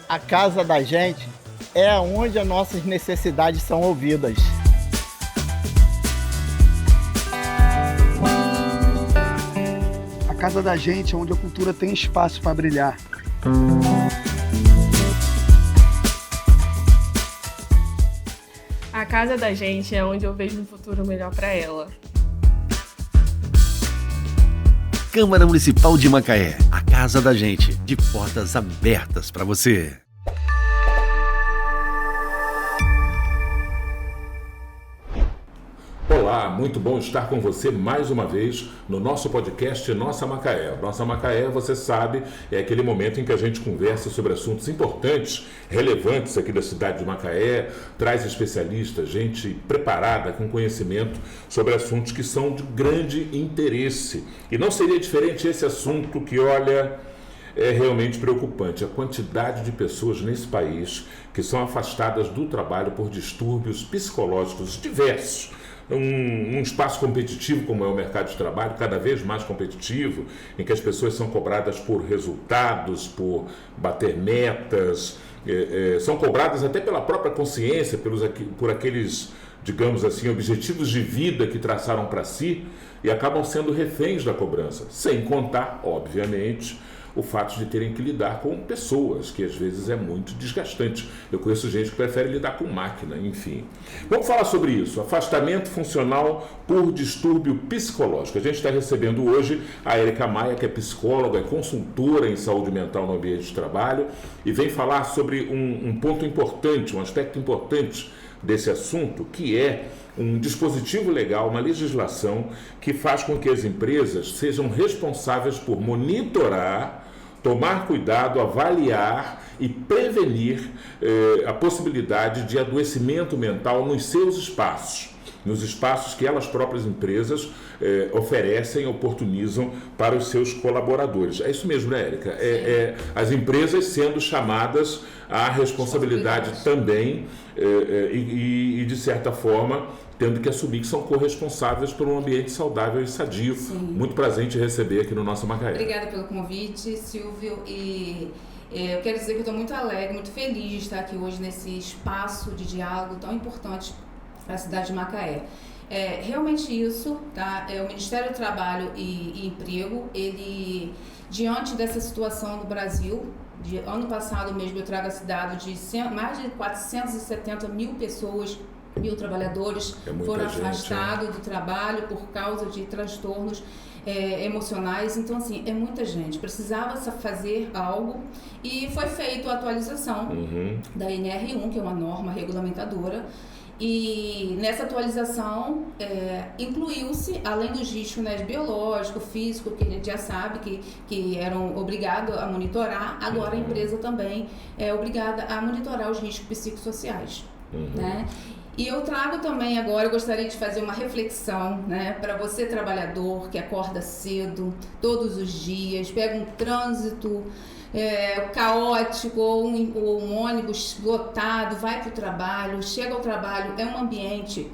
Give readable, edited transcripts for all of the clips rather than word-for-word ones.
A casa da gente é onde as nossas necessidades são ouvidas. A casa da gente é onde a cultura tem espaço para brilhar. A casa da gente é onde eu vejo um futuro melhor para ela. Câmara Municipal de Macaé, a casa da gente, de portas abertas para você. Olá, muito bom estar com você mais uma vez no nosso podcast Nossa Macaé. Nossa Macaé, você sabe, é aquele momento em que a gente conversa sobre assuntos importantes, relevantes aqui da cidade de Macaé, traz especialistas, gente preparada, com conhecimento sobre assuntos que são de grande interesse. E não seria diferente esse assunto que, olha, é realmente preocupante. A quantidade de pessoas nesse país que são afastadas do trabalho por distúrbios psicológicos diversos. Um espaço competitivo como é o mercado de trabalho, cada vez mais competitivo, em que as pessoas são cobradas por resultados, por bater metas, são cobradas até pela própria consciência, por aqueles, digamos assim, objetivos de vida que traçaram para si e acabam sendo reféns da cobrança, sem contar, obviamente, o fato de terem que lidar com pessoas, que às vezes é muito desgastante. Eu conheço gente que prefere lidar com máquina, enfim. Vamos falar sobre isso, afastamento funcional por distúrbio psicológico. A gente está recebendo hoje a Érica Maia, que é psicóloga, é consultora em saúde mental no ambiente de trabalho, e vem falar sobre um ponto importante, um aspecto importante desse assunto, que é um dispositivo legal, uma legislação que faz com que as empresas sejam responsáveis por monitorar, tomar cuidado, avaliar e prevenir a possibilidade de adoecimento mental nos seus espaços, nos espaços que elas próprias empresas oferecem, oportunizam para os seus colaboradores. É isso mesmo, né, Érica? As empresas sendo chamadas à responsabilidade também e, de certa forma, tendo que assumir que são corresponsáveis por um ambiente saudável e sadio. Sim. Muito prazer em te receber aqui no nosso Macaé. Obrigada pelo convite, Silvio. E eu quero dizer que eu estou muito alegre, muito feliz de estar aqui hoje nesse espaço de diálogo tão importante para a cidade de Macaé. Realmente isso, tá? O Ministério do Trabalho e Emprego, ele, diante dessa situação no Brasil, de ano passado mesmo eu trago esse dado de mais de 470 mil pessoas, mil trabalhadores foram afastados do trabalho por causa de transtornos emocionais. Então, assim, é muita gente. Precisava fazer algo e foi feita a atualização da NR1, que é uma norma regulamentadora. E nessa atualização incluiu-se, além dos riscos, né, biológico, físico, que a gente já sabe que eram obrigados a monitorar, agora a empresa também é obrigada a monitorar os riscos psicossociais. Né? E eu trago também agora, eu gostaria de fazer uma reflexão, né, para você trabalhador que acorda cedo, todos os dias, pega um trânsito caótico ou um ônibus lotado, vai para o trabalho, chega ao trabalho, é um ambiente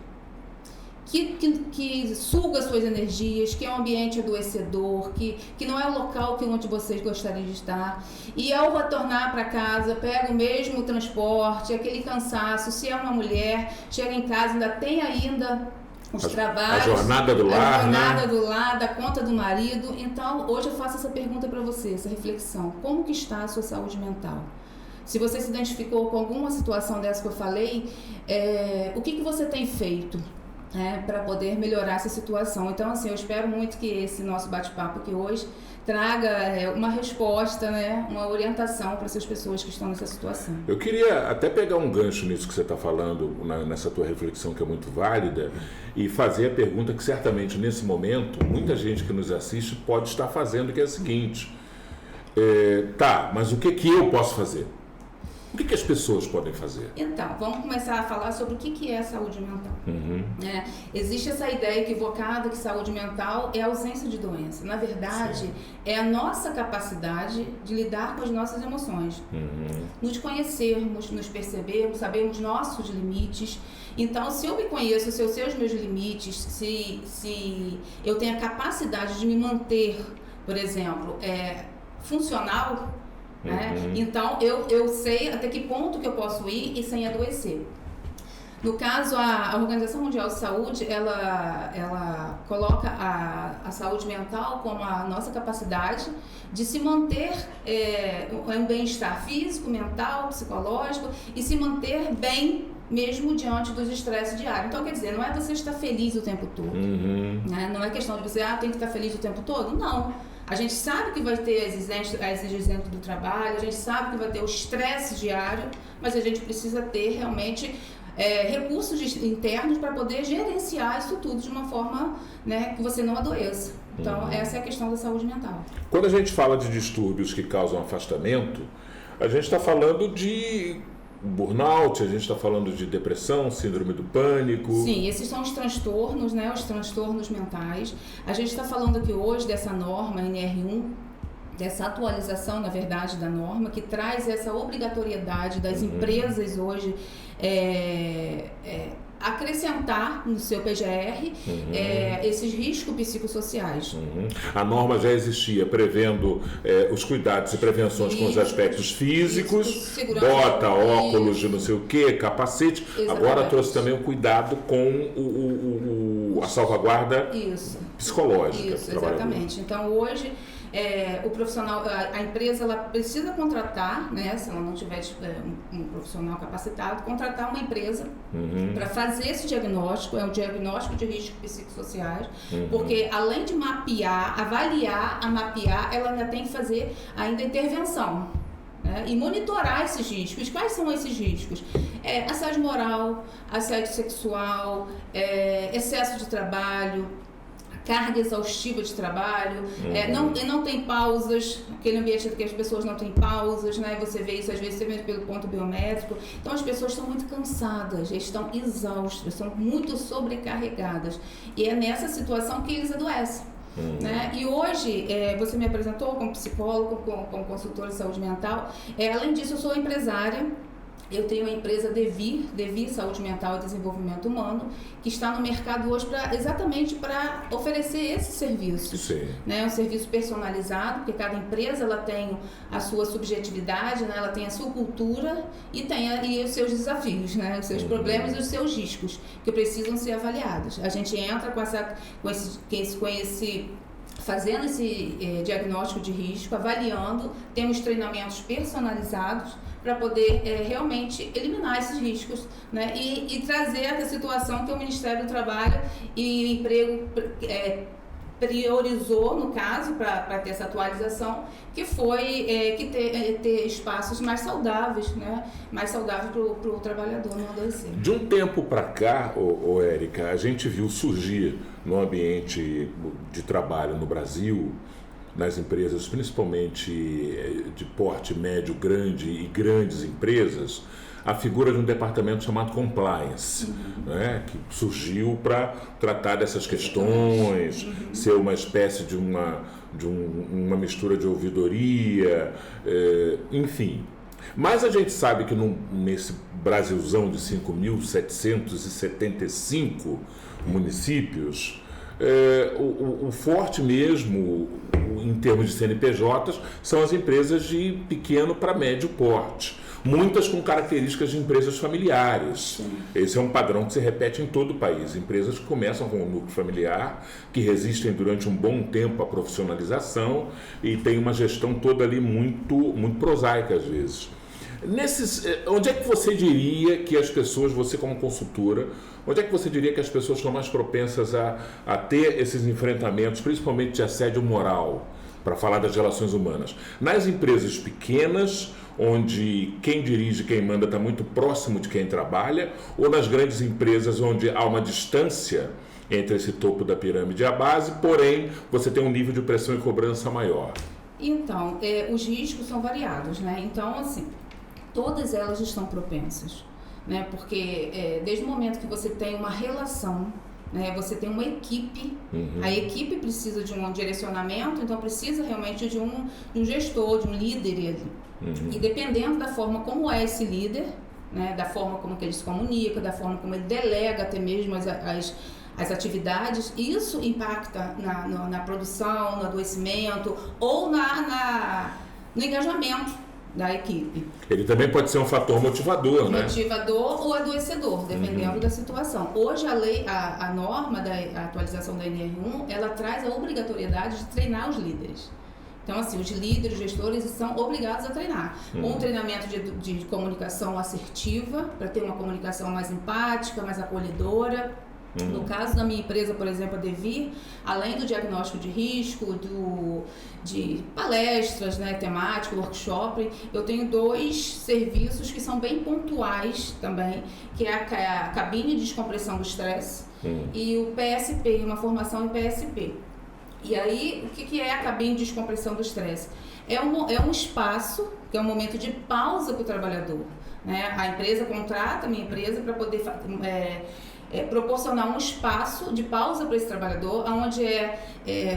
que suga suas energias, que é um ambiente adoecedor, que não é o local onde vocês gostariam de estar. E ao retornar para casa, pega o mesmo transporte, aquele cansaço. Se é uma mulher, chega em casa, ainda tem os trabalhos, a jornada do lar, a jornada do lar, da conta do marido. Então, hoje eu faço essa pergunta para você, essa reflexão. Como que está a sua saúde mental? Se você se identificou com alguma situação dessa que eu falei, o que você tem feito para poder melhorar essa situação? Então, assim, eu espero muito que esse nosso bate-papo aqui hoje traga uma resposta, né, uma orientação para essas pessoas que estão nessa situação. Eu queria até pegar um gancho nisso que você está falando, nessa tua reflexão que é muito válida, e fazer a pergunta que certamente nesse momento muita gente que nos assiste pode estar fazendo, que é a seguinte: mas o que eu posso fazer? O que as pessoas podem fazer? Então, vamos começar a falar sobre o que é saúde mental. Existe essa ideia equivocada que saúde mental é ausência de doença. Na verdade, é a nossa capacidade de lidar com as nossas emoções. Nos conhecermos, nos percebermos, sabermos nossos limites. Então, se eu me conheço, se eu sei os meus limites, se eu tenho a capacidade de me manter, por exemplo, funcional, né? Então, eu sei até que ponto que eu posso ir e sem adoecer. No caso, a Organização Mundial de Saúde, ela coloca a saúde mental como a nossa capacidade de se manter um bem-estar físico, mental, psicológico e se manter bem mesmo diante dos estresses diários. Então, quer dizer, não é você estar feliz o tempo todo. Né? Não é questão de você, tem que estar feliz o tempo todo. Não. A gente sabe que vai ter as exigências do trabalho, a gente sabe que vai ter o estresse diário, mas a gente precisa ter realmente recursos internos para poder gerenciar isso tudo de uma forma, né, que você não adoeça. Então, essa é a questão da saúde mental. Quando a gente fala de distúrbios que causam afastamento, a gente está falando de burnout, a gente está falando de depressão, síndrome do pânico. Sim, esses são os transtornos, né, os transtornos mentais. A gente está falando aqui hoje dessa norma NR1, dessa atualização, na verdade, da norma, que traz essa obrigatoriedade das empresas hoje acrescentar no seu PGR esses riscos psicossociais. A norma já existia prevendo os cuidados e prevenções com os aspectos físicos, bota, óculos de não sei o que, capacete. Exatamente. Agora trouxe também o cuidado com a salvaguarda psicológica. Isso, exatamente. Então, hoje, o profissional, a empresa, ela precisa contratar, né, se ela não tiver um profissional capacitado, contratar uma empresa para fazer esse diagnóstico, é um diagnóstico de riscos psicossociais, porque além de mapear, mapear, ela ainda tem que fazer ainda intervenção, né, e monitorar esses riscos. Quais são esses riscos? Assédio moral, assédio sexual, excesso de trabalho, carga exaustiva de trabalho, não tem pausas, aquele ambiente que as pessoas não têm pausas, né? Você vê isso às vezes pelo ponto biométrico. Então as pessoas estão muito cansadas, estão exaustas, são muito sobrecarregadas. E é nessa situação que eles adoecem. Né? E hoje, você me apresentou como psicólogo, como consultora de saúde mental. Além disso, eu sou empresária. Eu tenho a empresa Devir Saúde Mental e Desenvolvimento Humano, que está no mercado hoje exatamente para oferecer esse serviço. Né? Um serviço personalizado, porque cada empresa ela tem a sua subjetividade, né? Ela tem a sua cultura e tem os seus desafios, né? Os seus problemas e os seus riscos, que precisam ser avaliados. A gente entra fazendo esse diagnóstico de risco, avaliando, temos treinamentos personalizados para poder realmente eliminar esses riscos, né? E trazer a situação que o Ministério do Trabalho e o Emprego priorizou, no caso, para ter essa atualização, que foi ter espaços mais saudáveis, né? Mais saudáveis para o trabalhador não adoecer. De um tempo para cá, Érica, a gente viu surgir no ambiente de trabalho no Brasil, nas empresas, principalmente de porte médio, grande e grandes empresas, a figura de um departamento chamado Compliance, né, que surgiu para tratar dessas questões, ser uma espécie de uma mistura de ouvidoria, enfim. Mas a gente sabe que nesse Brasilzão de 5.775 municípios, o forte mesmo, em termos de CNPJs, são as empresas de pequeno para médio porte. Muitas com características de empresas familiares. Esse é um padrão que se repete em todo o país. Empresas que começam com um núcleo familiar, que resistem durante um bom tempo à profissionalização e tem uma gestão toda ali muito, muito prosaica às vezes. Onde é que você diria que as pessoas, você como consultora, onde é que você diria que as pessoas estão mais propensas a ter esses enfrentamentos, principalmente de assédio moral, para falar das relações humanas? Nas empresas pequenas, onde quem dirige, quem manda está muito próximo de quem trabalha, ou nas grandes empresas onde há uma distância entre esse topo da pirâmide e a base, porém você tem um nível de pressão e cobrança maior? Então, os riscos são variados, né? Então, assim, todas elas estão propensas, né? Porque desde o momento que você tem uma relação, né, você tem uma equipe, a equipe precisa de um direcionamento, então precisa realmente de um gestor, de um líder. E dependendo da forma como é esse líder, né, da forma como que ele se comunica, da forma como ele delega até mesmo as atividades, isso impacta na produção, no adoecimento ou no engajamento, da equipe. Ele também pode ser um fator motivador, né? Motivador ou adoecedor, dependendo da situação. Hoje a norma a atualização da NR1, ela traz a obrigatoriedade de treinar os líderes. Então, assim, os líderes, os gestores são obrigados a treinar. Um treinamento de comunicação assertiva, para ter uma comunicação mais empática, mais acolhedora. No caso da minha empresa, por exemplo, a Devir, além do diagnóstico de risco, de palestras, né, temático, workshop, eu tenho 2 serviços que são bem pontuais também, que é a cabine de descompressão do estresse e o PSP, uma formação em PSP. E aí, o que é a cabine de descompressão do estresse? É um espaço, que é um momento de pausa para o trabalhador, né? A empresa contrata a minha empresa para poder proporcionar um espaço de pausa para esse trabalhador, onde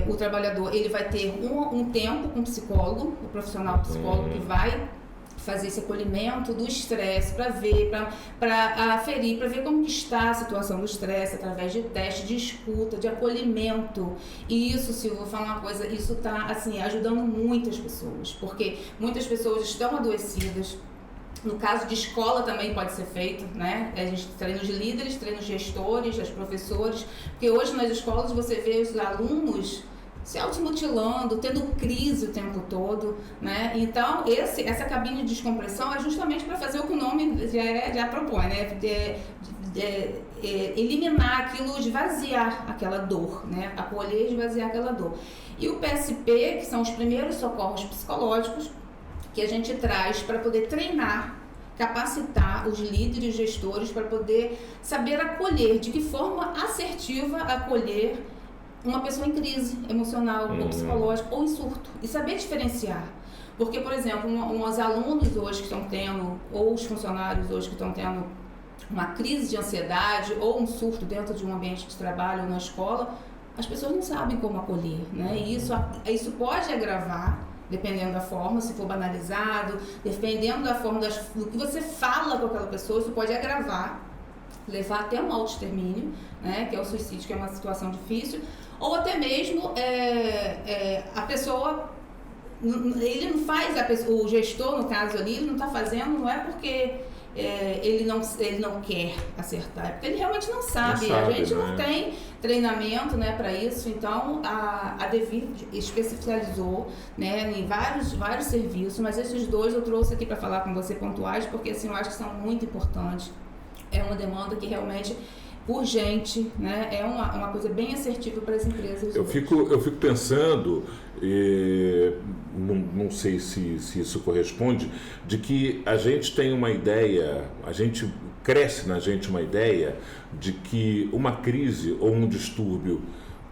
o trabalhador ele vai ter um tempo com o psicólogo, o profissional psicólogo que vai fazer esse acolhimento do estresse, para ver, para aferir, para ver como que está a situação do estresse, através de teste de escuta, de acolhimento. E isso, Silvia, vou falar uma coisa, isso está assim, ajudando muitas pessoas, porque muitas pessoas estão adoecidas. No caso de escola também pode ser feito, né? A gente treinos de líderes, treinos de gestores, das professores, porque hoje nas escolas você vê os alunos se automutilando, tendo crise o tempo todo, né? Então, essa cabine de descompressão é justamente para fazer o que o nome já propõe, né? Eliminar aquilo, esvaziar aquela dor, né? Acolher e esvaziar aquela dor. E o PSP, que são os primeiros socorros psicológicos, que a gente traz para poder treinar, capacitar os líderes e gestores para poder saber acolher, de que forma assertiva acolher uma pessoa em crise emocional ou psicológica ou em surto, e saber diferenciar. Porque, por exemplo, os alunos hoje que estão tendo, ou os funcionários hoje que estão tendo uma crise de ansiedade ou um surto dentro de um ambiente de trabalho ou na escola, as pessoas não sabem como acolher, né? E isso pode agravar, dependendo da forma, se for banalizado, dependendo da forma do que você fala com aquela pessoa, isso pode agravar, levar até um autoextermínio, né, que é o suicídio, que é uma situação difícil, ou até mesmo a pessoa, ele não faz, o gestor, no caso ali, ele não está fazendo, não é porque ele não quer acertar, é porque ele realmente não sabe. A gente não tem treinamento, né, para isso. Então a Devir especializou, né, em vários serviços, mas esses 2 eu trouxe aqui para falar com você pontuais, porque assim, eu acho que são muito importantes. É uma demanda que realmente urgente, né? É uma coisa bem assertiva para as empresas. Eu fico pensando, não sei se isso corresponde, de que a gente tem uma ideia, cresce na gente uma ideia de que uma crise ou um distúrbio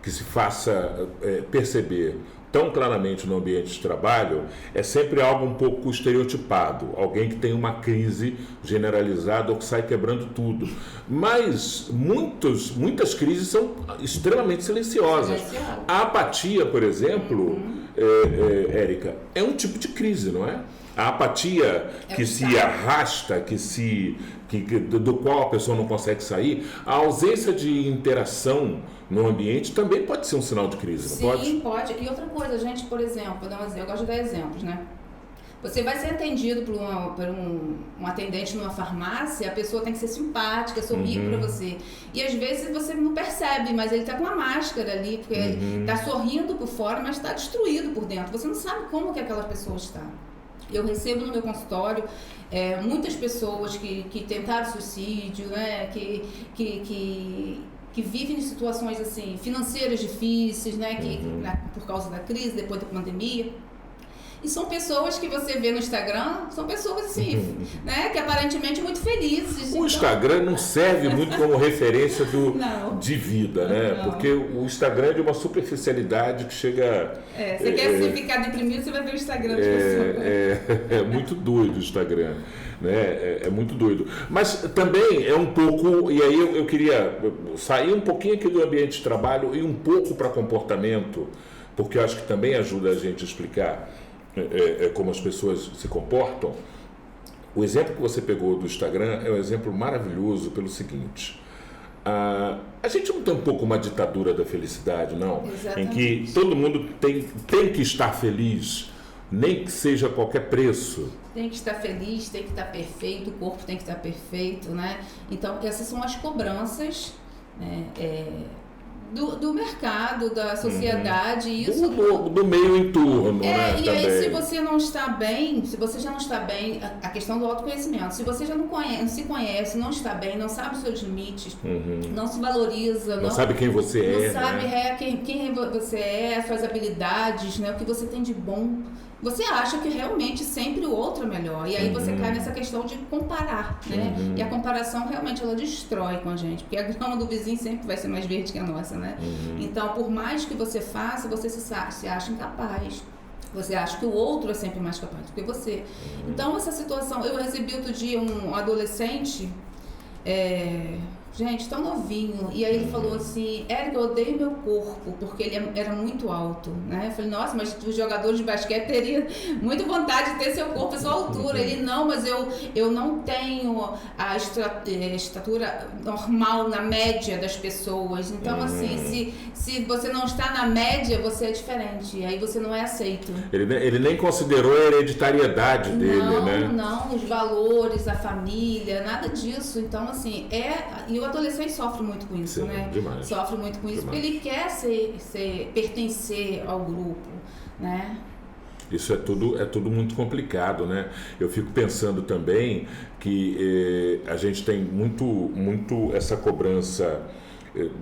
que se faça perceber tão claramente no ambiente de trabalho é sempre algo um pouco estereotipado, alguém que tem uma crise generalizada ou que sai quebrando tudo. Mas muitas crises são extremamente silenciosas. A apatia, por exemplo, Érica, é um tipo de crise, não é? A apatia que se arrasta, do qual a pessoa não consegue sair, a ausência de interação no ambiente também pode ser um sinal de crise, não pode? Sim, pode. E outra coisa, gente, por exemplo, eu gosto de dar exemplos, né? Você vai ser atendido por um atendente numa farmácia, a pessoa tem que ser simpática, sorrir para você. E às vezes você não percebe, mas ele está com uma máscara ali, porque está sorrindo por fora, mas está destruído por dentro. Você não sabe como que aquela pessoa está. Eu recebo no meu consultório muitas pessoas que tentaram suicídio, né, que vivem em situações assim, financeiras difíceis, né, por causa da crise, depois da pandemia. E são pessoas que você vê no Instagram, são pessoas assim, né, que aparentemente muito felizes. O Instagram não serve muito como referência de vida, né? Não. Porque o Instagram é de uma superficialidade que chega... Você quer ficar deprimido, você vai ver o Instagram das pessoas. É muito doido o Instagram, né? É muito doido. Mas também é um pouco... E aí eu queria sair um pouquinho aqui do ambiente de trabalho e um pouco para comportamento, porque eu acho que também ajuda a gente a explicar como as pessoas se comportam. O exemplo que você pegou do Instagram é um exemplo maravilhoso pelo seguinte: a gente não tem um pouco uma ditadura da felicidade, não? Exatamente. Em que todo mundo tem que estar feliz nem que seja a qualquer preço. Tem que estar feliz, tem que estar perfeito, o corpo tem que estar perfeito, né? Então, essas são as cobranças, né? Do mercado, da sociedade, isso do meio em torno, né? E também. aí, se você não está bem, se você já não está bem, a questão do autoconhecimento, se você já não se conhece, não está bem, não sabe os seus limites, não se valoriza, não sabe quem você é, não sabe né? quem você é, suas habilidades, né? O que você tem de bom. Você acha que realmente sempre o outro é melhor. E aí você cai nessa questão de comparar, né? E a comparação realmente ela destrói com a gente, porque a grama do vizinho sempre vai ser mais verde que a nossa, né? Então, por mais que você faça, você se acha incapaz. Você acha que o outro é sempre mais capaz do que você. Então, essa situação... Eu recebi outro dia um adolescente... Gente, tão novinho. E aí ele falou assim, Érica, eu odeio meu corpo, porque ele era muito alto, né? Eu falei, nossa, mas os jogadores de basquete teriam muita vontade de ter seu corpo, a sua altura. Ele, não, mas eu não tenho a estatura normal, na média das pessoas. Então, assim, se você não está na média, você é diferente. Aí você não é aceito. Ele nem considerou a hereditariedade dele, né? Não, os valores, a família, nada disso. Então, assim, e o adolescente sofre muito com isso, né? Demais. Sofre muito com isso, porque ele quer pertencer ao grupo, né? Isso é tudo muito complicado, né? Eu fico pensando também que a gente tem muito essa cobrança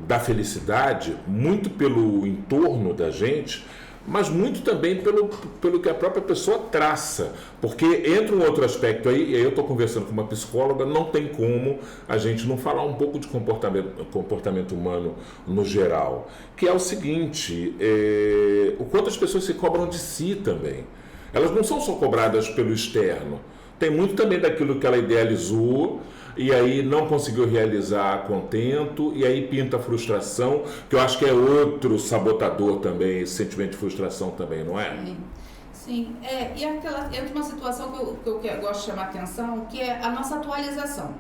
da felicidade, muito pelo entorno da gente, mas muito também pelo que a própria pessoa traça. Porque entra um outro aspecto aí, e aí eu estou conversando com uma psicóloga, não tem como a gente não falar um pouco de comportamento humano no geral, que é o seguinte, o quanto as pessoas se cobram de si também. Elas não são só cobradas pelo externo, tem muito também daquilo que ela idealizou, e aí não conseguiu realizar a contento, e aí pinta a frustração, que eu acho que é outro sabotador também, esse sentimento de frustração também, não é? Sim. E entra uma situação que eu gosto de chamar a atenção, que é a nossa atualização.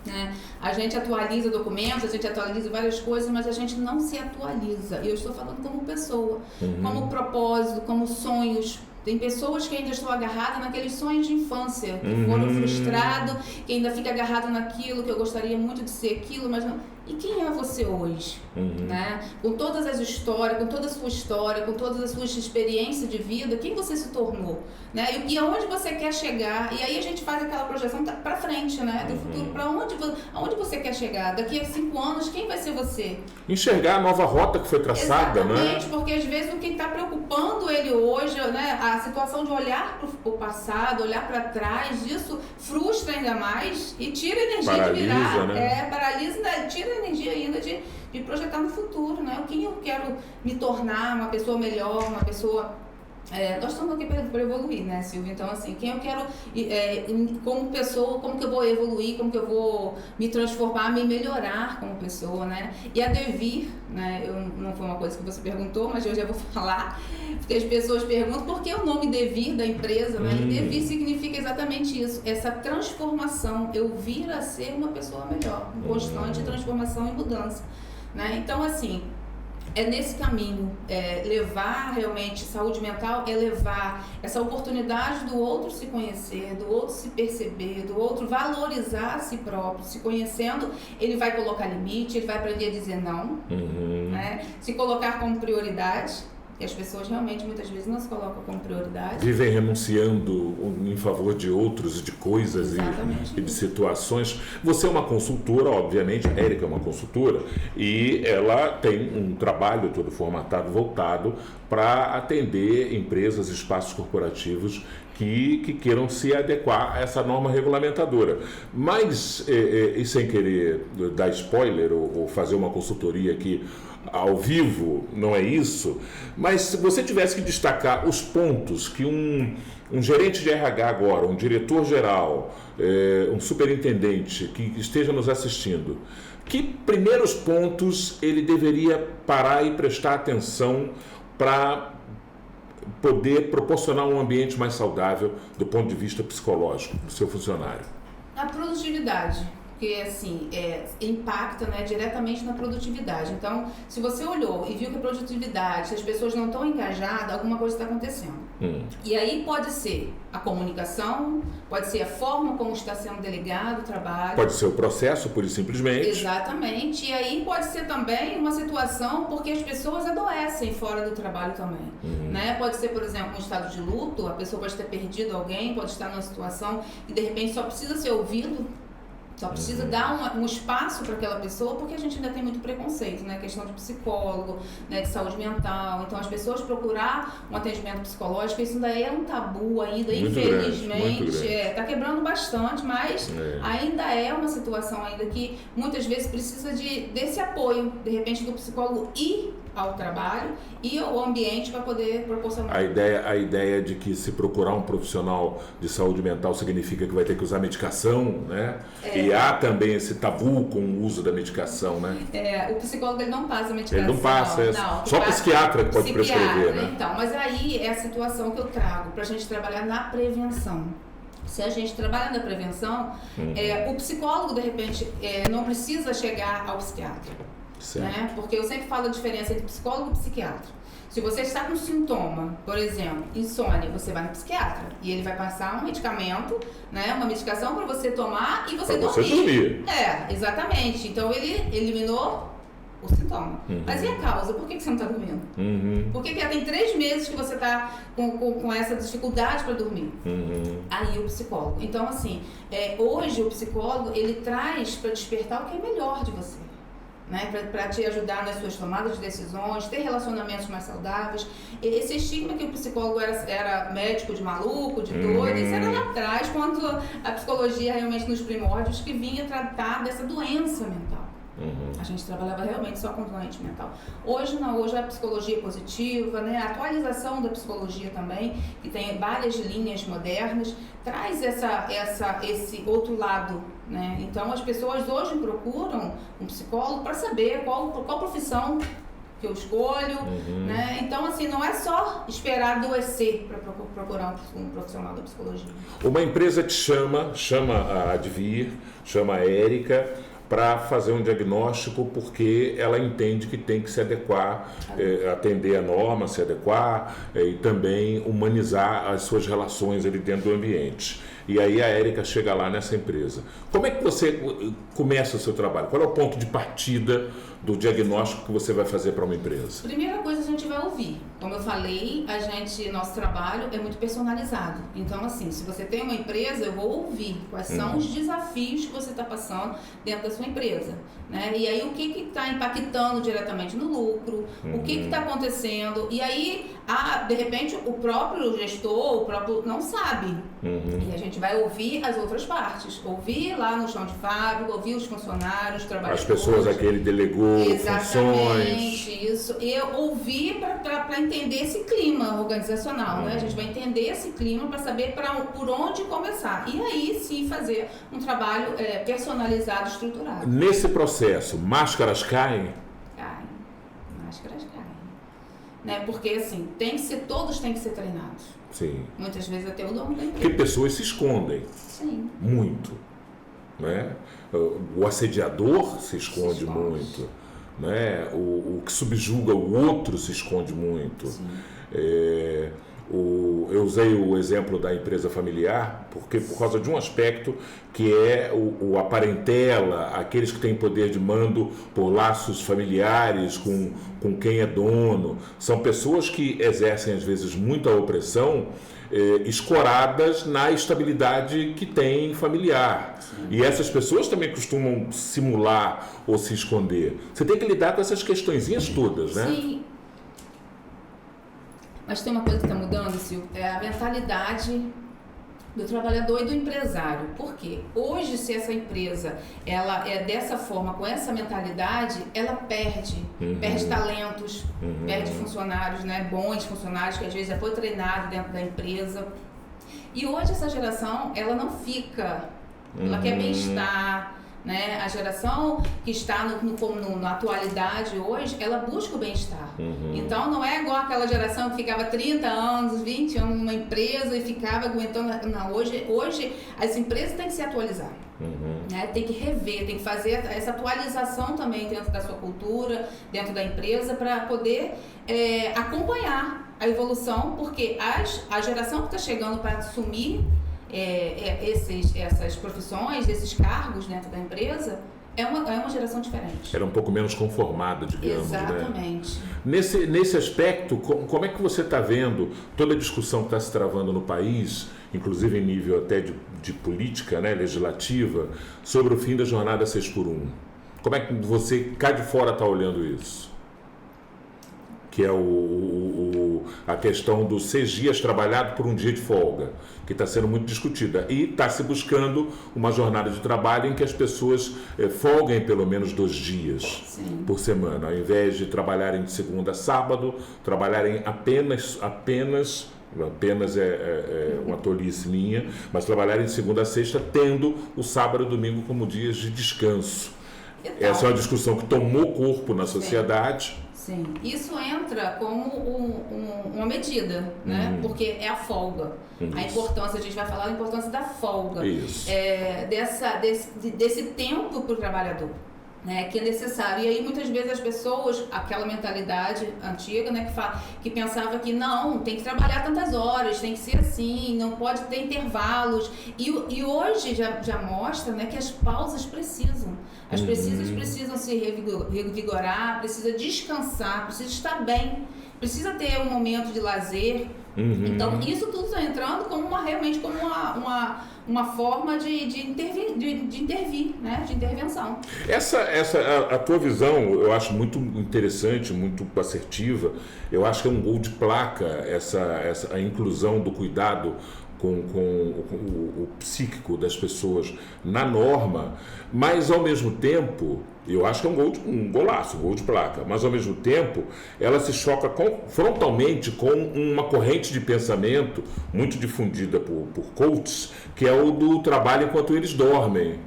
Né? A gente atualiza documentos, a gente atualiza várias coisas, mas a gente não se atualiza. E eu estou falando como pessoa, como propósito, como sonhos. Tem pessoas que ainda estão agarradas naqueles sonhos de infância, que foram frustrados, que ainda fica agarrado naquilo, que eu gostaria muito de ser aquilo, mas não... E quem é você hoje? Né? Com todas as histórias, com toda a sua história, com todas as suas experiências de vida, quem você se tornou? Né? E aonde você quer chegar? E aí a gente faz aquela projeção para frente, né? Do futuro, para aonde você quer chegar? Daqui a 5 anos, quem vai ser você? Enxergar a nova rota que foi traçada, exatamente, né? Porque às vezes o que está preocupando ele hoje, né? A situação de olhar para o passado, olhar para trás, isso frustra ainda mais e tira a energia paralisa, de virar. Né? Paralisa, né? Tira a energia ainda de projetar no futuro, né? Quem eu quero me tornar, uma pessoa melhor, uma pessoa... nós estamos aqui para evoluir, né, Silvia? Então, assim, quem eu quero, como pessoa, como que eu vou evoluir, como que eu vou me transformar, me melhorar como pessoa, né? E a Devir, né, não foi uma coisa que você perguntou, mas eu já vou falar, porque as pessoas perguntam por que o nome Devir da empresa, né? E Devir significa exatamente isso, essa transformação, eu vir a ser uma pessoa melhor, constante transformação e mudança, né? Então, assim... É nesse caminho, levar realmente saúde mental, é levar essa oportunidade do outro se conhecer, do outro se perceber, do outro valorizar a si próprio. Se conhecendo, ele vai colocar limite, ele vai aprender a dizer não, né? Se colocar como prioridade, que as pessoas realmente muitas vezes não se colocam como prioridade. Vivem renunciando em favor de outros, de coisas e de situações. Você é uma consultora, obviamente, a Érica é uma consultora, e ela tem um trabalho todo formatado, voltado para atender empresas, espaços corporativos que queiram se adequar a essa norma regulamentadora. Mas, e sem querer dar spoiler ou fazer uma consultoria aqui ao vivo, não é isso, mas se você tivesse que destacar os pontos que um gerente de RH agora, um diretor-geral, um superintendente que esteja nos assistindo, que primeiros pontos ele deveria parar e prestar atenção para poder proporcionar um ambiente mais saudável do ponto de vista psicológico do seu funcionário? A produtividade. porque assim, impacta, né, diretamente na produtividade. Então, se você olhou e viu que a produtividade, se as pessoas não estão engajadas, alguma coisa está acontecendo. E aí pode ser a comunicação, pode ser a forma como está sendo delegado o trabalho. Pode ser o processo, pura e simplesmente. Exatamente. E aí pode ser também uma situação porque as pessoas adoecem fora do trabalho também. Né? Pode ser, por exemplo, um estado de luto, a pessoa pode ter perdido alguém, pode estar numa situação e de repente só precisa ser ouvido, só precisa dar um espaço para aquela pessoa, porque a gente ainda tem muito preconceito, né? Questão de psicólogo, né? De saúde mental. Então, as pessoas procurar um atendimento psicológico, isso ainda é um tabu ainda, muito infelizmente. Está quebrando bastante, mas ainda é uma situação ainda que muitas vezes precisa desse apoio, de repente, do psicólogo ir ao trabalho e ao ambiente para poder proporcionar. A ideia de que se procurar um profissional de saúde mental significa que vai ter que usar medicação, né? E há também esse tabu com o uso da medicação, né? O psicólogo ele não passa medicação. Ele não passa, só o psiquiatra que pode prescrever, né? Então, mas aí é a situação que eu trago para a gente trabalhar na prevenção. Se a gente trabalha na prevenção, o psicólogo, de repente, não precisa chegar ao psiquiatra. Né? Porque eu sempre falo a diferença entre psicólogo e psiquiatra. Se você está com sintoma, por exemplo, insônia, você vai no psiquiatra e ele vai passar um medicamento, né, uma medicação para você tomar e você dormir. Exatamente. Então ele eliminou o sintoma. Mas e a causa? Por que você não está dormindo? Por que já tem 3 meses que você está com essa dificuldade para dormir? Aí o psicólogo. Então, assim, hoje o psicólogo ele traz para despertar o que é melhor de você. Né, para te ajudar nas suas tomadas de decisões, ter relacionamentos mais saudáveis. Esse estigma que o psicólogo era médico de maluco, de doido, isso era lá atrás, quando a psicologia realmente nos primórdios que vinha tratar dessa doença mental. A gente trabalhava realmente só com doente mental. Hoje não, hoje a psicologia positiva, né? A atualização da psicologia também, que tem várias linhas modernas, traz esse outro lado, né? Então as pessoas hoje procuram um psicólogo para saber qual profissão que eu escolho, né? Então assim, não é só esperar adoecer para procurar um profissional da psicologia. Uma empresa te chama a Advir, chama a Érica, para fazer um diagnóstico porque ela entende que tem que se adequar, atender a norma, se adequar e também humanizar as suas relações ali dentro do ambiente. E aí a Érica chega lá nessa empresa. Como é que você começa o seu trabalho? Qual é o ponto de partida do diagnóstico que você vai fazer para uma empresa? Primeira coisa, a gente vai ouvir. Como eu falei, nosso trabalho é muito personalizado. Então, assim, se você tem uma empresa, eu vou ouvir quais são os desafios que você está passando dentro da sua empresa. Né? E aí, o que está impactando diretamente no lucro, o que está acontecendo. E aí, de repente, o próprio gestor, não sabe. E a gente vai ouvir as outras partes. Ouvir lá no chão de fábrica, ouvir os funcionários, trabalhadores. As pessoas a que ele delegou funções. Isso. E eu ouvir para entender esse clima organizacional, né? A gente vai entender esse clima para saber por onde começar. E aí sim fazer um trabalho personalizado, estruturado. Nesse processo, máscaras caem? Caem. Máscaras caem. Né? Porque assim, todos têm que ser treinados. Sim. Muitas vezes até o dono da empresa. Porque pessoas se escondem. Sim. Muito. Né? O assediador se esconde muito. Né? O que subjuga o outro se esconde muito. Eu usei o exemplo da empresa familiar porque por causa de um aspecto que é a parentela, aqueles que têm poder de mando por laços familiares com quem é dono. São pessoas que exercem às vezes muita opressão escoradas na estabilidade que tem familiar. E essas pessoas também costumam simular ou se esconder. Você tem que lidar com essas questõezinhas todas, né? Sim. Mas tem uma coisa que está mudando, Silvio, é a mentalidade do trabalhador e do empresário. Por quê? Hoje, se essa empresa ela é dessa forma, com essa mentalidade, ela perde talentos, perde funcionários, né, bons funcionários, que às vezes já foi treinado dentro da empresa. E hoje essa geração, ela não fica, ela quer bem-estar, né? A geração que está na atualidade hoje, ela busca o bem-estar. Então não é igual aquela geração que ficava 30 anos, 20 anos numa empresa e ficava aguentando. Não, hoje as empresas têm que se atualizar. Né? Tem que rever, tem que fazer essa atualização também dentro da sua cultura, dentro da empresa, para poder acompanhar a evolução, porque a geração que está chegando para assumir essas profissões, esses cargos dentro da empresa, é uma geração diferente. Era um pouco menos conformada, digamos. Exatamente. Né? Nesse aspecto, como é que você está vendo toda a discussão que está se travando no país, inclusive em nível até de política, né, legislativa, sobre o fim da jornada 6x1? Como é que você, cá de fora, está olhando isso? Que é a questão dos 6 dias trabalhado por um dia de folga, que está sendo muito discutida. E está se buscando uma jornada de trabalho em que as pessoas folguem pelo menos 2 dias por semana, ao invés de trabalharem de segunda a sábado, trabalharem apenas é uma tolice minha, mas trabalharem de segunda a sexta, tendo o sábado e o domingo como dias de descanso. Então, essa é uma discussão que tomou corpo na sociedade. Sim, isso entra como uma medida, né? Porque é a folga. A importância, a gente vai falar da importância da folga. Isso. Desse tempo para o trabalhador, né? Que é necessário. E aí muitas vezes as pessoas, aquela mentalidade antiga, né? Que pensava que não, tem que trabalhar tantas horas, tem que ser assim, não pode ter intervalos. E hoje já mostra, né, que as pausas precisam. As precisam se revigorar, precisa descansar, precisa estar bem, precisa ter um momento de lazer. Então, isso tudo está entrando como realmente como uma forma de intervir, né? De intervenção. A tua visão, eu acho muito interessante, muito assertiva. Eu acho que é um gol de placa a inclusão do cuidado com o psíquico das pessoas na norma, mas ao mesmo tempo, eu acho que é um golaço, um gol de placa, mas ao mesmo tempo ela se choca frontalmente com uma corrente de pensamento muito difundida por coaches, que é o do trabalho enquanto eles dormem.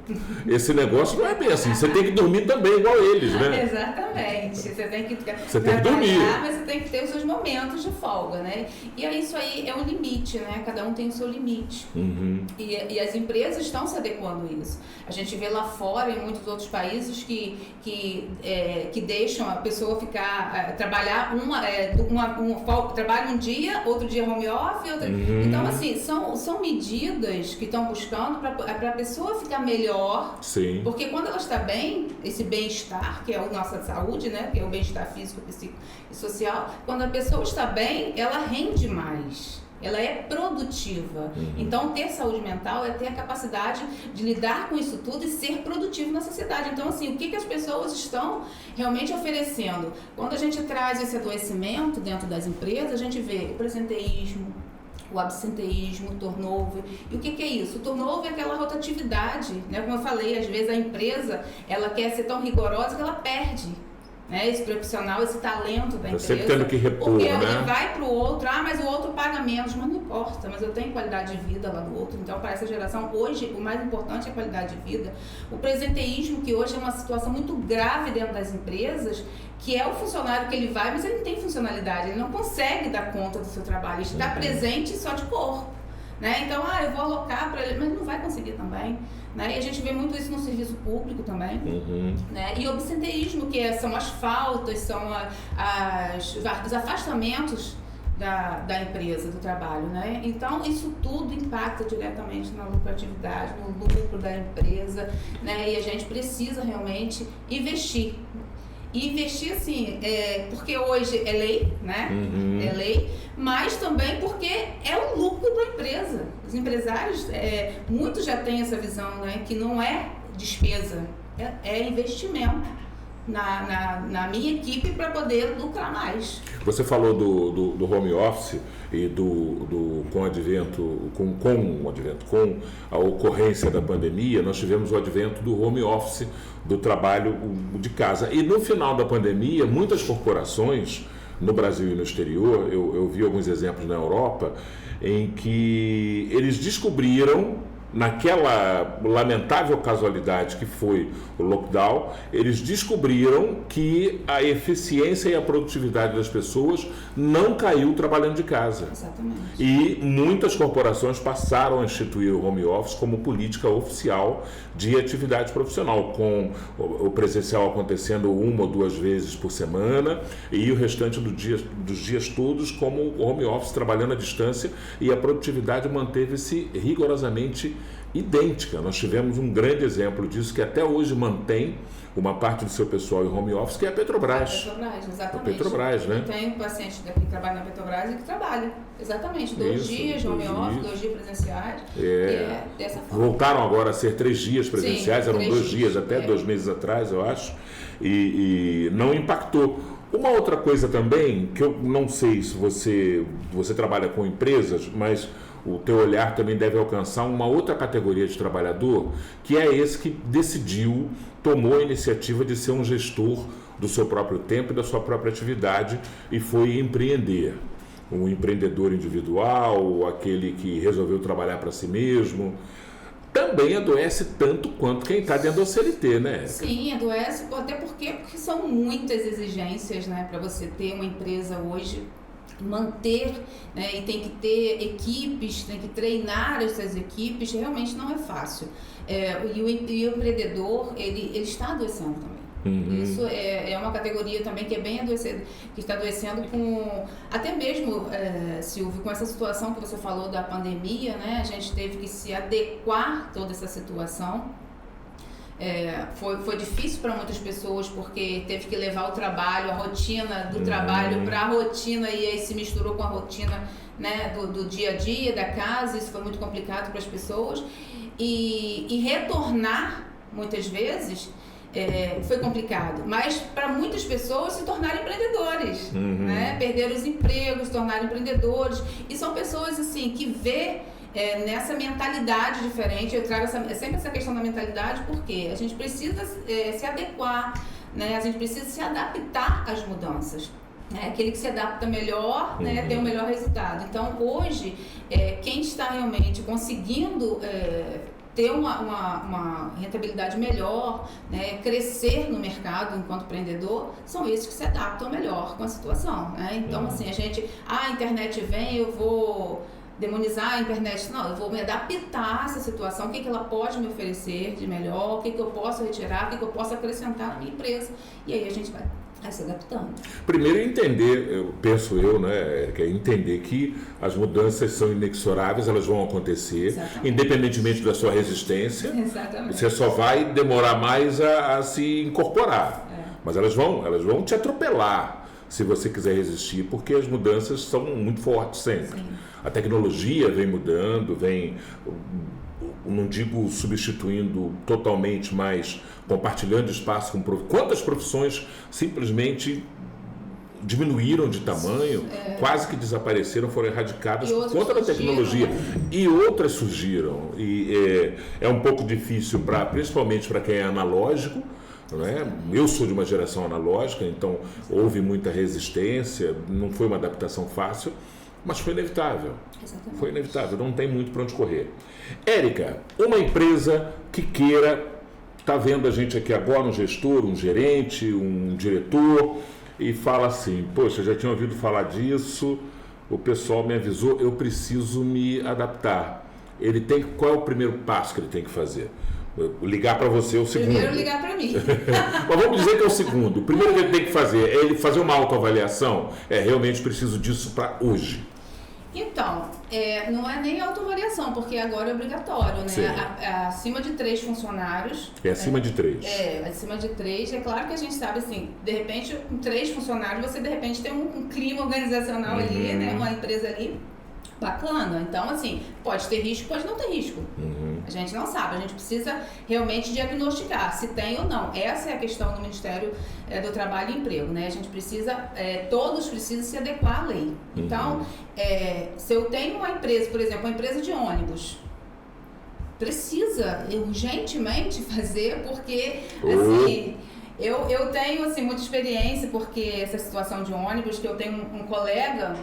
Esse negócio não é bem assim, você tem que dormir também igual eles, né? Exatamente, você tem que dormir, mas você tem que ter os seus momentos de folga, né? E isso aí é um limite, né? Cada um tem o seu limite. E as empresas estão se adequando a isso. A gente vê lá fora, em muitos outros países, que deixam a pessoa trabalhar trabalha um dia, outro dia home office, então assim, são medidas que estão buscando para a pessoa ficar melhor. Sim. Porque quando ela está bem, esse bem-estar, que é a nossa saúde, né, que é o bem-estar físico, psíquico e social, quando a pessoa está bem, ela rende mais. Ela é produtiva. Então, ter saúde mental é ter a capacidade de lidar com isso tudo e ser produtivo na sociedade. Então, assim, o que as pessoas estão realmente oferecendo? Quando a gente traz esse adoecimento dentro das empresas, a gente vê o presenteísmo, o absenteísmo, o turnover. E o que é isso? O turnover é aquela rotatividade, né? Como eu falei, às vezes a empresa ela quer ser tão rigorosa que ela perde, né, esse profissional, esse talento da empresa. Sempre tendo que repor, porque né? ele vai para o outro, mas o outro paga menos, mas não importa, mas eu tenho qualidade de vida lá no outro. Então, para essa geração, hoje, o mais importante é a qualidade de vida. O presenteísmo, que hoje é uma situação muito grave dentro das empresas, que é o funcionário que ele vai, mas ele não tem funcionalidade, ele não consegue dar conta do seu trabalho, ele está presente só de corpo, né? Então, eu vou alocar para ele, mas não vai conseguir também. Né? E a gente vê muito isso no serviço público também. Né? E o absenteísmo, que são as faltas, são os afastamentos da empresa, do trabalho. Né? Então, isso tudo impacta diretamente na lucratividade, no lucro da empresa. Né? E a gente precisa realmente investir. E investir, assim, porque hoje é lei, né? É lei, mas também porque é o lucro da empresa. Os empresários, muitos já têm essa visão, né? Que não é despesa, é investimento na minha equipe para poder lucrar mais. Você falou do home office e com a ocorrência da pandemia, nós tivemos o advento do home office, do trabalho de casa. E no final da pandemia, muitas corporações, no Brasil e no exterior, eu vi alguns exemplos na Europa, em que eles descobriram naquela lamentável casualidade que foi o lockdown, eles descobriram que a eficiência e a produtividade das pessoas não caiu trabalhando de casa. Exatamente. E muitas corporações passaram a instituir o home office como política oficial de atividade profissional, com o presencial acontecendo 1 ou 2 vezes por semana e o restante dos dias todos como home office, trabalhando à distância, e a produtividade manteve-se rigorosamente idêntica. Nós tivemos um grande exemplo disso, que até hoje mantém uma parte do seu pessoal em home office, que é a Petrobras. A Petrobras, exatamente. A Petrobras, né? Eu tenho um paciente que trabalha na Petrobras e que trabalha, exatamente, 2 dias de home office, 2 dias presenciais, e é dessa forma. Voltaram agora a ser 3 dias presenciais, Sim, eram 2 dias, até 2 meses atrás, eu acho, e não impactou. Uma outra coisa também, que eu não sei se você trabalha com empresas, mas o teu olhar também deve alcançar uma outra categoria de trabalhador, que é esse que decidiu, tomou a iniciativa de ser um gestor do seu próprio tempo e da sua própria atividade e foi empreender. Um empreendedor individual, aquele que resolveu trabalhar para si mesmo, também adoece tanto quanto quem está dentro da CLT, né? Sim, adoece, até porque são muitas exigências, né, para você ter uma empresa hoje, manter, né, e tem que ter equipes, tem que treinar essas equipes, realmente não é fácil. E o empreendedor, ele está adoecendo também. Uhum. Isso é uma categoria também que é bem adoecida, que está adoecendo com, até mesmo, Silvio, com essa situação que você falou da pandemia, né, a gente teve que se adequar a toda essa situação. Foi difícil para muitas pessoas porque teve que levar o trabalho, a rotina do trabalho para a rotina, e aí se misturou com a rotina, né, do dia a dia, da casa. Isso foi muito complicado para as pessoas, e retornar muitas vezes foi complicado, mas para muitas pessoas se tornaram empreendedores, né? Perderam os empregos, se tornaram empreendedores, e são pessoas assim que vê nessa mentalidade diferente. Eu trago sempre essa questão da mentalidade, porque a gente precisa se adequar, né? A gente precisa se adaptar às mudanças. Aquele que se adapta melhor, né, tem um melhor resultado. Então, hoje, quem está realmente conseguindo ter uma rentabilidade melhor, né, crescer no mercado enquanto empreendedor, são esses que se adaptam melhor com a situação, né? Então, assim, a internet vem, eu vou demonizar a internet, não, eu vou me adaptar a essa situação, o que ela pode me oferecer de melhor, o que eu posso retirar, o que eu posso acrescentar na minha empresa, e aí a gente vai se adaptando. Primeiro entender, penso eu, né, Érica, entender que as mudanças são inexoráveis, elas vão acontecer, exatamente, independentemente da sua resistência. Exatamente. Você só vai demorar mais a se incorporar, mas elas vão te atropelar se você quiser resistir, porque as mudanças são muito fortes sempre. Sim. A tecnologia vem mudando, não digo substituindo totalmente, mas compartilhando espaço com quantas profissões simplesmente diminuíram de tamanho, quase que desapareceram, foram erradicadas por conta da tecnologia, e outras surgiram, e é um pouco difícil principalmente para quem é analógico, né? Eu sou de uma geração analógica, então houve muita resistência, não foi uma adaptação fácil, mas foi inevitável. Exatamente. Foi inevitável, não tem muito para onde correr. Érica, uma empresa que queira, está vendo a gente aqui agora, um gestor, um gerente, um diretor, e fala assim, poxa, já tinha ouvido falar disso, o pessoal me avisou, eu preciso me adaptar. Qual é o primeiro passo que ele tem que fazer? Ligar para você é o segundo. Primeiro ligar para mim. Mas vamos dizer que é o segundo. O primeiro que ele tem que fazer é ele fazer uma autoavaliação. Realmente preciso disso para hoje. Então, não é nem autoavaliação, porque agora é obrigatório, né? Acima de 3 funcionários. Acima de 3. Acima de 3. É claro que a gente sabe assim, de repente, com 3 funcionários, você de repente tem um clima organizacional ali, né? Uma empresa ali bacana. Então, assim, pode ter risco, pode não ter risco. A gente não sabe, a gente precisa realmente diagnosticar se tem ou não. Essa é a questão do Ministério do Trabalho e Emprego, né? A gente precisa, todos precisam se adequar à lei. Então, se eu tenho uma empresa, por exemplo, uma empresa de ônibus, precisa urgentemente fazer, porque, assim, eu tenho, assim, muita experiência, porque essa situação de ônibus, que eu tenho um colega,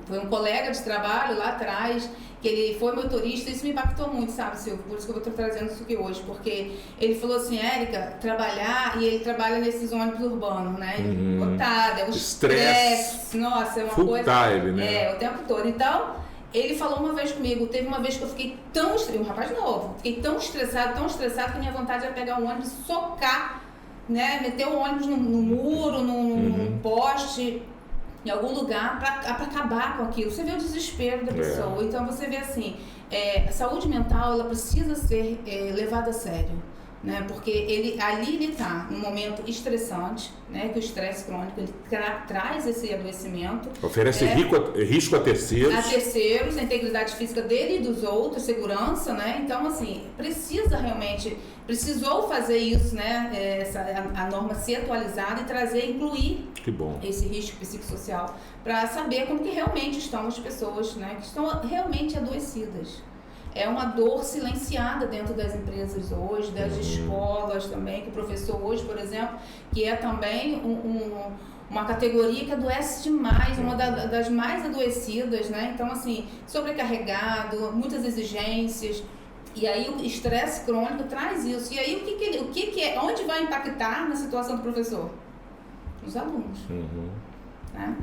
foi um colega de trabalho lá atrás, que ele foi motorista, isso me impactou muito, sabe, Silvio? Por isso que eu estou trazendo isso aqui hoje, porque ele falou assim, Érica, trabalhar, e ele trabalha nesses ônibus urbanos, né? Lotado, é um estresse, nossa, é uma full coisa... time, né? É, o tempo todo. Então, ele falou uma vez comigo, teve uma vez que eu fiquei tão estressado, um rapaz novo, fiquei tão estressado, que minha vontade era pegar um ônibus e socar, né? Meter o ônibus no muro, num poste, em algum lugar, para acabar com aquilo. Você vê o desespero da pessoa. Então, você vê assim, a saúde mental, ela precisa ser levada a sério, né? Porque ali ele está num momento estressante, né? Que o estresse crônico ele traz esse adoecimento. Oferece risco a terceiros. A terceiros, a integridade física dele e dos outros, segurança, né? Então, assim, precisou fazer isso, né? A norma ser atualizada e incluir esse risco psicossocial para saber como que realmente estão as pessoas, né? Que estão realmente adoecidas. É uma dor silenciada dentro das empresas hoje, das escolas também, que o professor hoje, por exemplo, que é também uma categoria que adoece demais, uma das mais adoecidas, né? Então, assim, sobrecarregado, muitas exigências. E aí o estresse crônico traz isso. E aí onde vai impactar na situação do professor? Os alunos. Né?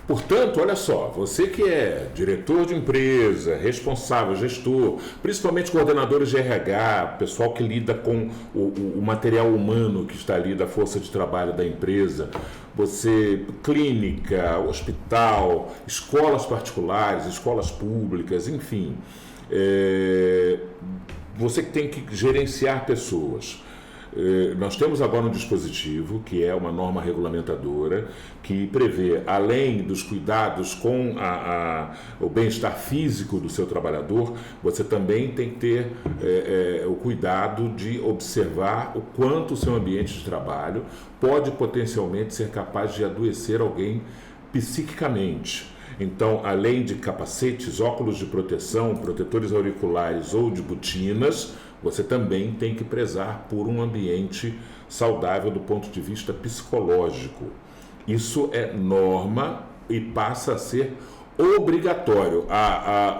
Portanto, olha só, você que é diretor de empresa, responsável, gestor, principalmente coordenadores de RH, pessoal que lida com o material humano que está ali da força de trabalho da empresa, você, clínica, hospital, escolas particulares, escolas públicas, enfim, você que tem que gerenciar pessoas. Nós temos agora um dispositivo que é uma norma regulamentadora que prevê, além dos cuidados com o bem-estar físico do seu trabalhador, você também tem que ter o cuidado de observar o quanto o seu ambiente de trabalho pode potencialmente ser capaz de adoecer alguém psiquicamente. Então, além de capacetes, óculos de proteção, protetores auriculares ou de botinas, você também tem que prezar por um ambiente saudável do ponto de vista psicológico. Isso é norma e passa a ser obrigatório.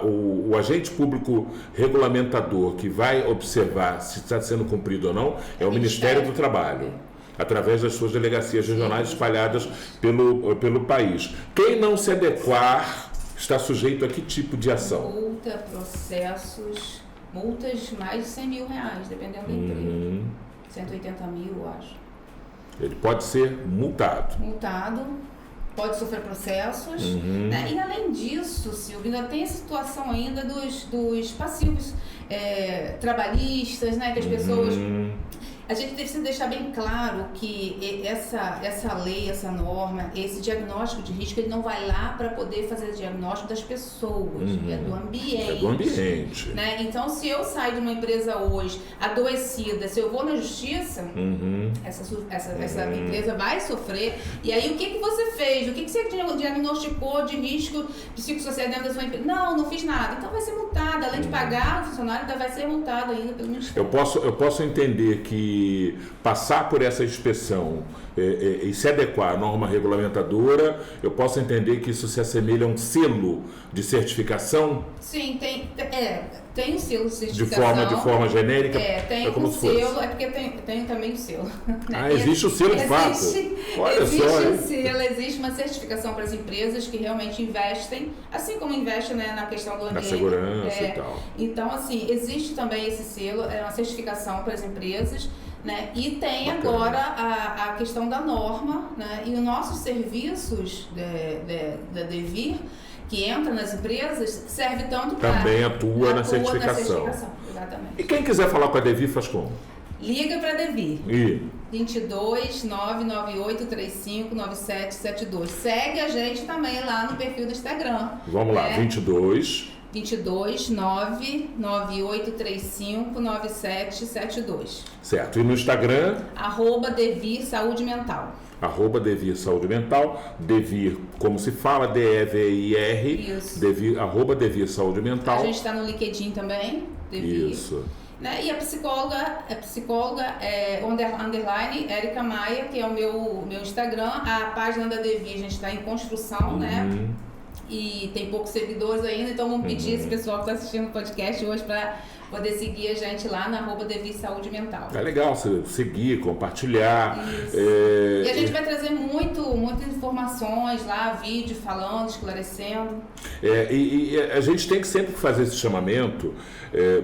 O agente público regulamentador que vai observar se está sendo cumprido ou não é o Ministério do Trabalho, através das suas delegacias regionais espalhadas pelo país. Quem não se adequar está sujeito a que tipo de ação? Multa, processos... Multas mais de 100 mil reais, dependendo da empresa. 180 mil, eu acho. Ele pode ser multado. Pode sofrer processos. Né? E além disso, Silvio, ainda tem a situação ainda dos passivos trabalhistas, né? Que as pessoas... A gente precisa deixar bem claro que essa lei, essa norma, esse diagnóstico de risco, ele não vai lá para poder fazer diagnóstico das pessoas, é do ambiente. É do ambiente. Né? Então, se eu saio de uma empresa hoje adoecida, se eu vou na justiça, essa empresa vai sofrer. E aí, o que você fez? O que você diagnosticou de risco psicossocial dentro da sua empresa? Não fiz nada. Então, vai ser multada. Além de pagar, o funcionário ainda vai ser multado ainda pelo Ministério. Eu posso entender que passar por essa inspeção e se adequar à norma regulamentadora, eu posso entender que isso se assemelha a um selo de certificação? Sim, tem um selo de certificação. De forma genérica? Tem um selo, porque tem também o selo. Né? Existe o selo de fato? Olha existe só, um selo, existe uma certificação para as empresas que realmente investem, assim como investem, né, na questão do ambiente. Na segurança e tal. Então, assim, existe também esse selo, uma certificação para as empresas, né? E tem agora a questão da norma, né? E os nossos serviços da Devir, que entra nas empresas, serve tanto para... Também atua na certificação. Exatamente. E quem quiser falar com a Devir, faz como? Liga para a Devir. 22 998 35 9772. Segue a gente também lá no perfil do Instagram. Vamos lá, 22 998 35 9772. Certo. E no Instagram? @Devir Saúde Mental. @Devir Saúde Mental. Devir, como se fala, DEVIR. Isso. Devir, @Devir Saúde Mental. A gente está no LinkedIn também. Devir. Isso. Né? E a psicóloga underline Érica Maia, que é o meu Instagram. A página da Devir, a gente está em construção, né? e tem poucos seguidores ainda, então vamos pedir esse pessoal que está assistindo o podcast hoje para poder seguir a gente lá na @Devi Saúde Mental. É legal você seguir, compartilhar. E a gente vai trazer muitas informações lá, vídeo falando, esclarecendo. E a gente tem que sempre fazer esse chamamento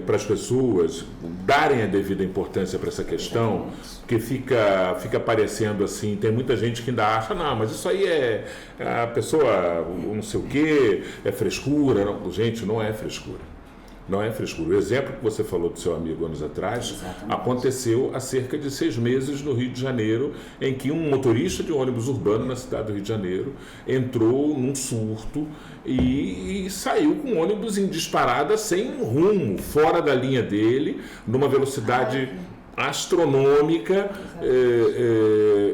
para as pessoas darem a devida importância para essa questão, porque fica parecendo assim, tem muita gente que ainda acha, não, mas isso aí é a pessoa, não sei o quê, é frescura. Não, gente, não é frescura. Não é frescura. O exemplo que você falou do seu amigo anos atrás aconteceu há cerca de 6 meses no Rio de Janeiro, em que um motorista de ônibus urbano na cidade do Rio de Janeiro entrou num surto e saiu com o ônibus em disparada sem rumo, fora da linha dele, numa velocidade astronômica,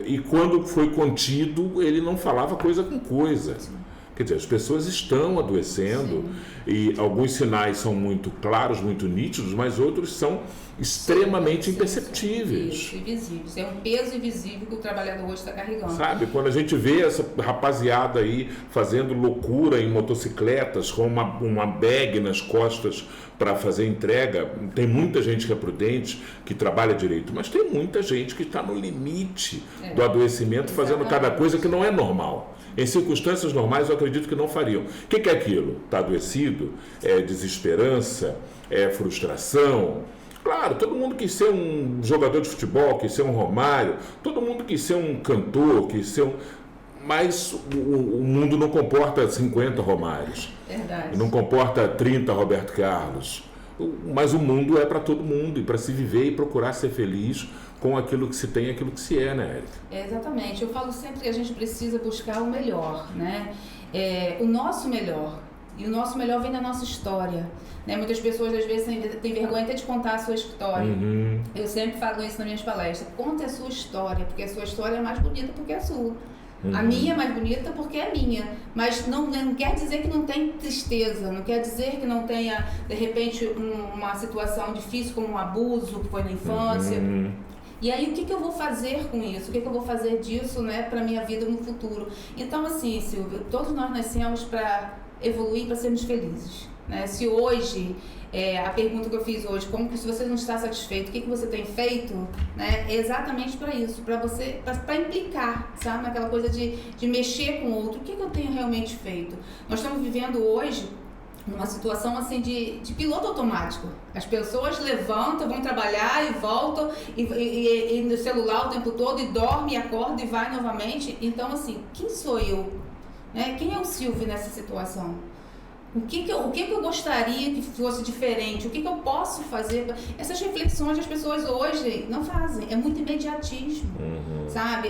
e quando foi contido, ele não falava coisa com coisa. Quer dizer, as pessoas estão adoecendo. Sim. E alguns sinais são muito claros, muito nítidos, mas outros são extremamente imperceptíveis. Isso, invisíveis. É um peso invisível que o trabalhador hoje está carregando. Sabe, quando a gente vê essa rapaziada aí fazendo loucura em motocicletas, com uma bag nas costas para fazer entrega, tem muita gente que é prudente, que trabalha direito, mas tem muita gente que está no limite do adoecimento, fazendo cada coisa que não é normal. Em circunstâncias normais, eu acredito que não fariam. O que é aquilo? Está adoecido? É desesperança? É frustração? Claro, todo mundo quis ser um jogador de futebol, quis ser um Romário, todo mundo quis ser um cantor, quis ser um... Mas o mundo não comporta 50 Romários. Verdade. Não comporta 30 Roberto Carlos. Mas o mundo é para todo mundo, e para se viver e procurar ser feliz com aquilo que se tem e aquilo que se é, né, Érica? Exatamente. Eu falo sempre que a gente precisa buscar o melhor, né? O nosso melhor. E o nosso melhor vem da nossa história. Né? Muitas pessoas, às vezes, têm vergonha até de contar a sua história. Eu sempre falo isso nas minhas palestras. Conte a sua história, porque a sua história é mais bonita porque é a sua. A minha é mais bonita porque é minha, mas não quer dizer que não tem tristeza, não quer dizer que não tenha, de repente, uma situação difícil como um abuso que foi na infância. E aí, o que eu vou fazer com isso? O que eu vou fazer disso, né, para a minha vida no futuro? Então, assim, Silvia, todos nós nascemos para evoluir, para sermos felizes. Né? Se hoje... a pergunta que eu fiz hoje, como que se você não está satisfeito, o que você tem feito, né? É exatamente para isso, para implicar, sabe? Naquela coisa de mexer com o outro, o que eu tenho realmente feito? Nós estamos vivendo hoje numa situação assim de piloto automático. As pessoas levantam, vão trabalhar e voltam, e no celular o tempo todo, e dorme, e acorda e vai novamente. Então, assim, quem sou eu? Né? Quem é o Silvio nessa situação? O que eu gostaria que fosse diferente? O que eu posso fazer? Essas reflexões as pessoas hoje não fazem. É muito imediatismo, sabe?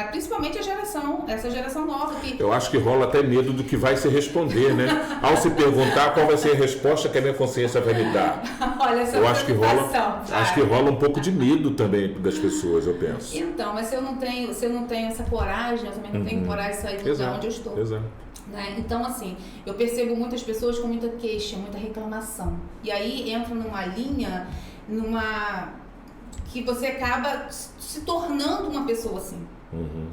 Principalmente essa geração nova. Eu acho que rola até medo do que vai se responder, né? Ao se perguntar qual vai ser a resposta que a minha consciência vai me dar. Olha, essa eu acho que rola um pouco de medo também das pessoas, eu penso. Então, mas se eu não tenho essa coragem, eu também não tenho coragem de sair do lugar onde eu estou. Exato. Né? Então, assim, eu percebo muitas pessoas com muita queixa, muita reclamação. E aí entra numa linha, que você acaba se tornando uma pessoa assim.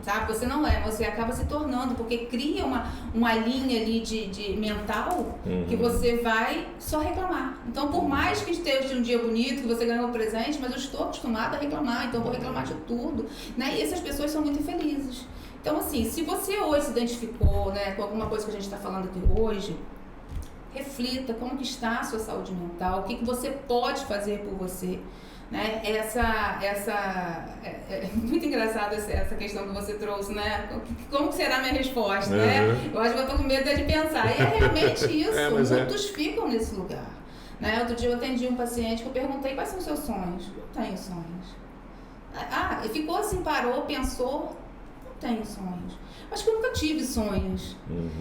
Sabe? Você não é, você acaba se tornando, porque cria uma linha ali de mental que você vai só reclamar. Então, por mais que esteja um dia bonito, que você ganhou um presente, mas eu estou acostumada a reclamar, então eu vou reclamar de tudo. Né? E essas pessoas são muito infelizes. Então, assim, se você hoje se identificou, né, com alguma coisa que a gente está falando aqui hoje, reflita como que está a sua saúde mental, o que você pode fazer por você. Né? É muito engraçado essa questão que você trouxe, né? Como que será a minha resposta, né? Eu acho que eu estou com medo de pensar. E é realmente isso, muitos ficam nesse lugar. Né? Outro dia eu atendi um paciente que eu perguntei quais são os seus sonhos. Não tenho sonhos. Ele ficou assim, parou, pensou... tenho sonhos. Acho que eu nunca tive sonhos.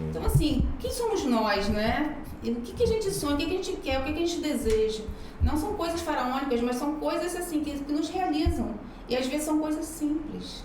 Então, assim, quem somos nós, né? O que a gente sonha, o que a gente quer, o que a gente deseja? Não são coisas faraônicas, mas são coisas assim que nos realizam. E às vezes são coisas simples.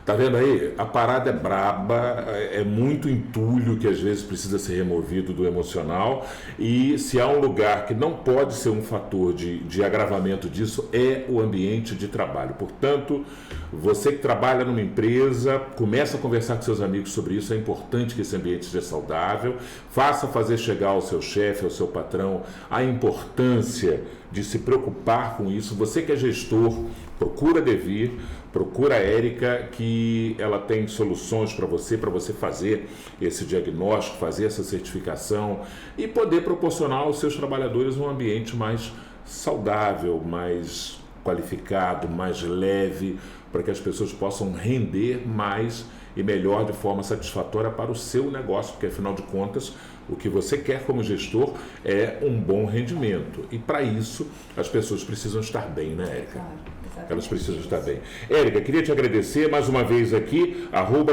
Tá vendo aí? A parada é braba, é muito entulho que às vezes precisa ser removido do emocional, e se há um lugar que não pode ser um fator de agravamento disso, é o ambiente de trabalho. Portanto, você que trabalha numa empresa, começa a conversar com seus amigos sobre isso. É importante que esse ambiente seja saudável, faça fazer chegar ao seu chefe, ao seu patrão, a importância de se preocupar com isso. Você que é gestor, procura a Devir, procura a Érica, que ela tem soluções para você fazer esse diagnóstico, fazer essa certificação e poder proporcionar aos seus trabalhadores um ambiente mais saudável, mais qualificado, mais leve, para que as pessoas possam render mais e melhor, de forma satisfatória para o seu negócio, porque afinal de contas, o que você quer como gestor é um bom rendimento. E para isso, as pessoas precisam estar bem, né, Érica? Claro. Elas precisam estar bem. Érica, queria te agradecer mais uma vez aqui,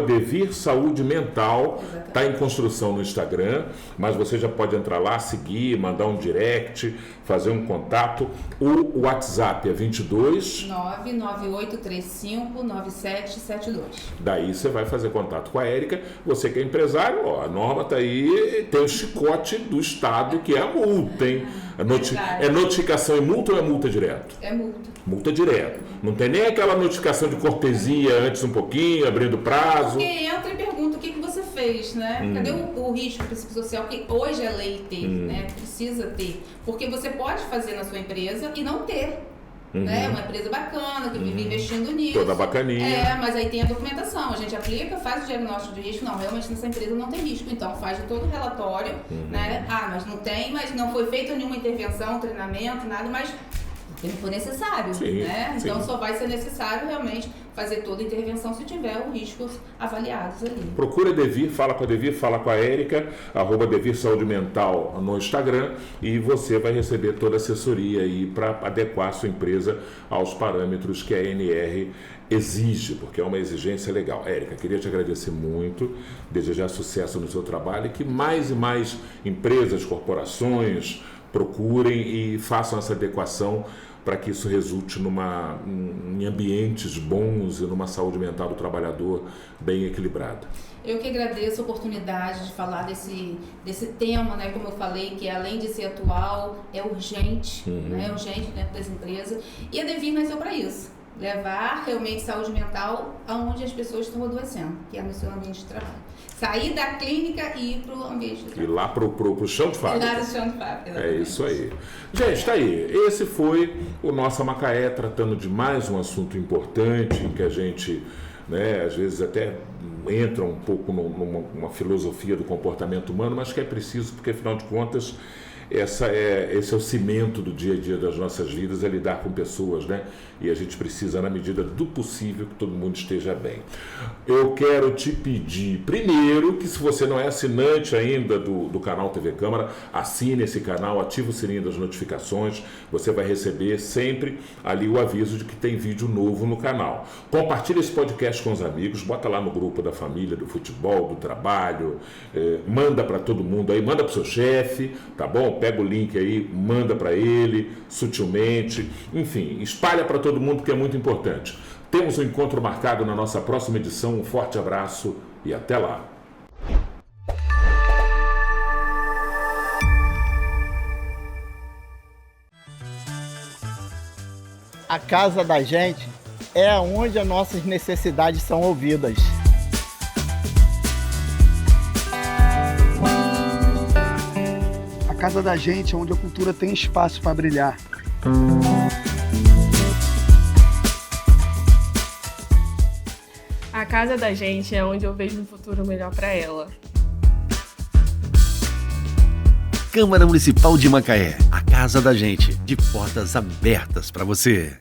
@Devir Saúde Mental, está em construção no Instagram, mas você já pode entrar lá, seguir, mandar um direct, fazer um contato. O WhatsApp é 22 998359772. Daí você vai fazer contato com a Érica. Você que é empresário, ó, a norma está aí, tem o chicote do Estado, que é a multa, hein? É notificação e multa ou é multa direto? É multa. Multa direto. Não tem nem aquela notificação de cortesia antes um pouquinho, abrindo prazo. Porque entra e pergunta o que você fez, né? Cadê o risco psicossocial que hoje é lei ter, né? Precisa ter. Porque você pode fazer na sua empresa e não ter. Né? Uma empresa bacana, que vive investindo nisso. Toda bacaninha. Mas aí tem a documentação. A gente aplica, faz o diagnóstico de risco. Não, realmente nessa empresa não tem risco. Então faz todo o relatório, né? Mas não tem, mas não foi feita nenhuma intervenção, treinamento, nada, mas não for necessário, né? Então só vai ser necessário realmente fazer toda a intervenção se tiver os riscos avaliados ali. Procura a Devir, fala com a Devir, fala com a Érica, @Devir Saúde Mental no Instagram, e você vai receber toda a assessoria aí para adequar a sua empresa aos parâmetros que a ANR exige, porque é uma exigência legal. Érica, queria te agradecer muito, desejar sucesso no seu trabalho e que mais e mais empresas, corporações procurem e façam essa adequação para que isso resulte em ambientes bons e numa saúde mental do trabalhador bem equilibrada. Eu que agradeço a oportunidade de falar desse tema, né? Como eu falei, que além de ser atual, é urgente, né? É urgente dentro das empresas. E a Devir nasceu para isso. Levar realmente saúde mental aonde as pessoas estão adoecendo, que é no seu ambiente de trabalho. Sair da clínica e ir para o ambiente de trabalho. Ir lá pro chão de fábrica. Ir lá no chão de fábrica, exatamente. É isso aí. Gente, tá aí. Esse foi o nosso Macaé, tratando de mais um assunto importante, em que a gente, né, às vezes até entra um pouco numa filosofia do comportamento humano, mas que é preciso, porque afinal de contas, esse é o cimento do dia a dia das nossas vidas, é lidar com pessoas, né? E a gente precisa, na medida do possível, que todo mundo esteja bem. Eu quero te pedir, primeiro, que se você não é assinante ainda do canal TV Câmara, assine esse canal, ative o sininho das notificações, você vai receber sempre ali o aviso de que tem vídeo novo no canal. Compartilhe esse podcast com os amigos, bota lá no grupo da família, do futebol, do trabalho, manda para todo mundo aí, manda para o seu chefe, tá bom? Pega o link aí, manda para ele, sutilmente, enfim, espalha para todo mundo, que é muito importante. Temos um encontro marcado na nossa próxima edição. Um forte abraço e até lá. A casa da gente é onde as nossas necessidades são ouvidas. A casa da gente é onde a cultura tem espaço para brilhar. A casa da gente é onde eu vejo um futuro melhor para ela. Câmara Municipal de Macaé, a casa da gente, de portas abertas para você.